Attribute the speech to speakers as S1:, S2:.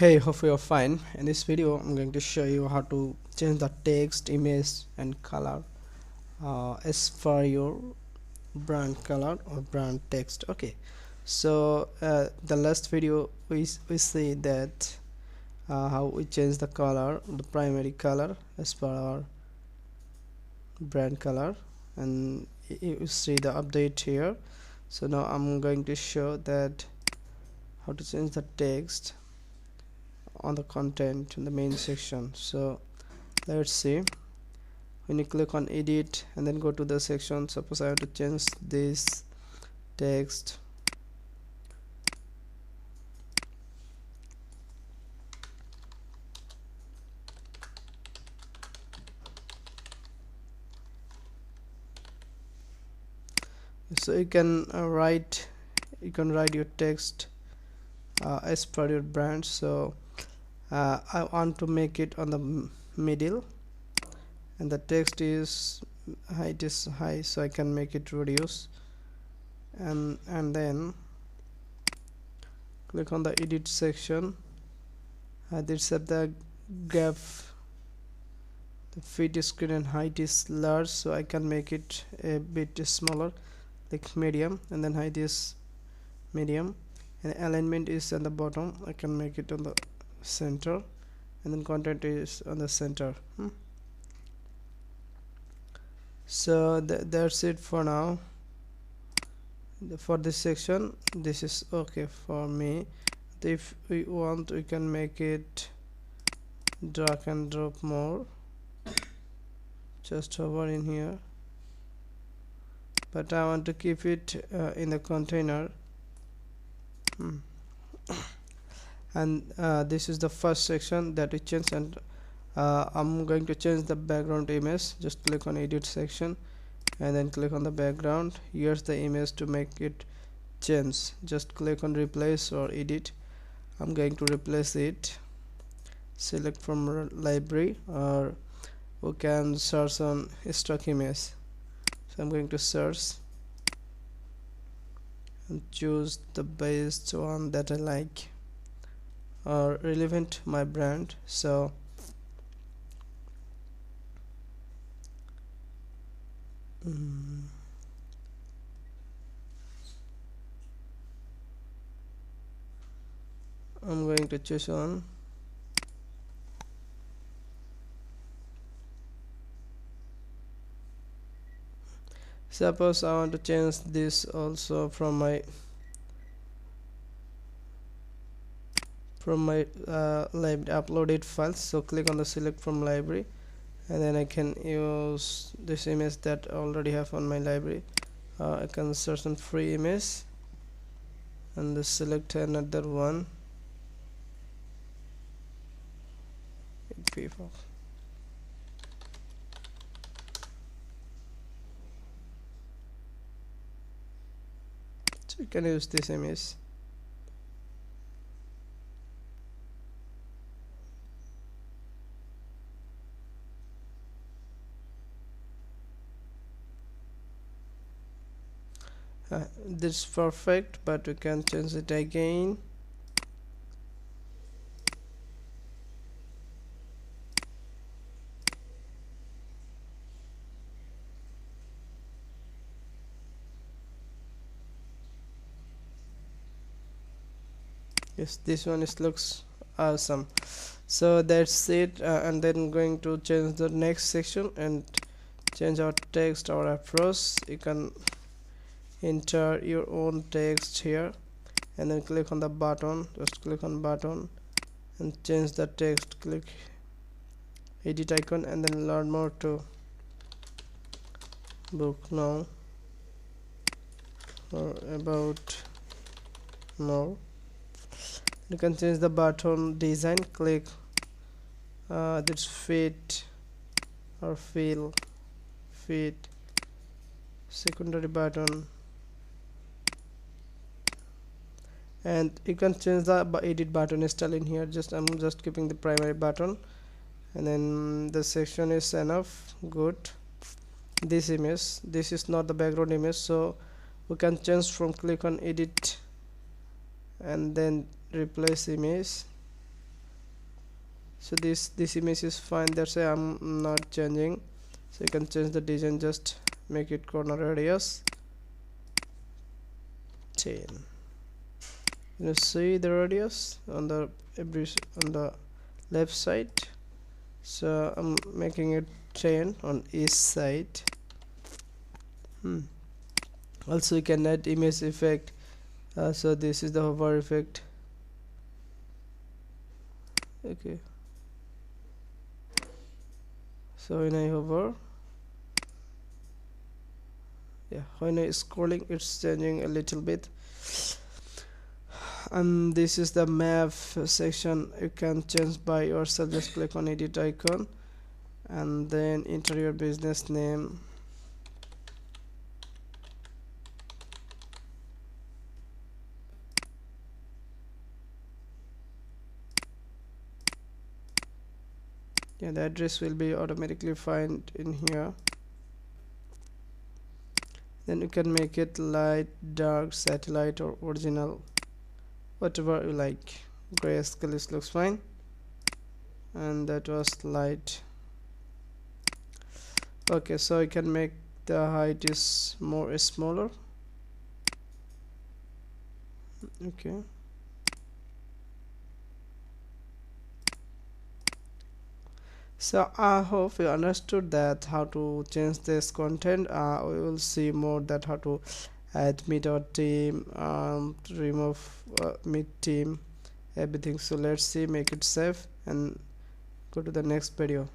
S1: Hey, hope you're fine. In this video, I'm going to show you how to change the text, image, and color as per your brand color or brand text. Okay, so the last video we see that how we change the color, the primary color as per our brand color, and you see the update here. So now I'm going to show that how to change the text on the content in the main section. So let's see. When you click on edit and then go to the section, suppose I have to change this text. So you can write your text as per your brand. So I want to make it on the middle, and the text is height is high, so I can make it reduce, and then click on the edit section. This set the graph, the fit screen and height is large, so I can make it a bit smaller, like medium, and then height is medium, and alignment is on the bottom. I can make it on the center, and then content is on the center. So that's it for now. For this section, this is okay for me. If we want, we can make it drag and drop more. Just hover in here, but I want to keep it in the container. And this is the first section that we change, and I'm going to change the background image. Just click on edit section and then click on the background. Here's the image to make it change. Just click on replace or edit. I'm going to replace it. Select from library, or we can search on stock image. So I'm going to search and choose the best one that I like or relevant to my brand. So I'm going to choose one. Suppose I want to change this also from my library uploaded files. So click on the select from library, and then I can use this image that I already have on my library. I can search on free image and select another one. People. So you can use this image. This is perfect, but we can change it again. Yes, this one looks awesome. So that's it, and then going to change the next section and change our text, our approach. You can enter your own text here, and then click on the button. Just click on button and change the text. Click edit icon and then learn more to book now or about more. You can change the button design. Click this fit or fill fit secondary button, and you can change the edit button style in here. I'm just keeping the primary button, and then the section is enough. Good. This image, this is not the background image, so we can change from click on edit and then replace image. So this image is fine, that's why I'm not changing. So you can change the design, just make it corner radius 10. You see the radius on the on the left side. So I'm making it 10 on each side. Also you can add image effect. So this is the hover effect. Okay, so when I hover, yeah, when I scrolling, it's changing a little bit. And this is the map section. You can change by yourself. Just click on edit icon and then enter your business name. Yeah, the address will be automatically found in here. Then you can make it light, dark, satellite, or original, whatever you like. Grayscale looks fine, and that was light. Okay, so you can make the height is more smaller. Okay, so I hope you understood that how to change this content. We will see more that how to add meet our team, remove meet team, everything. So let's see, make it save and go to the next video.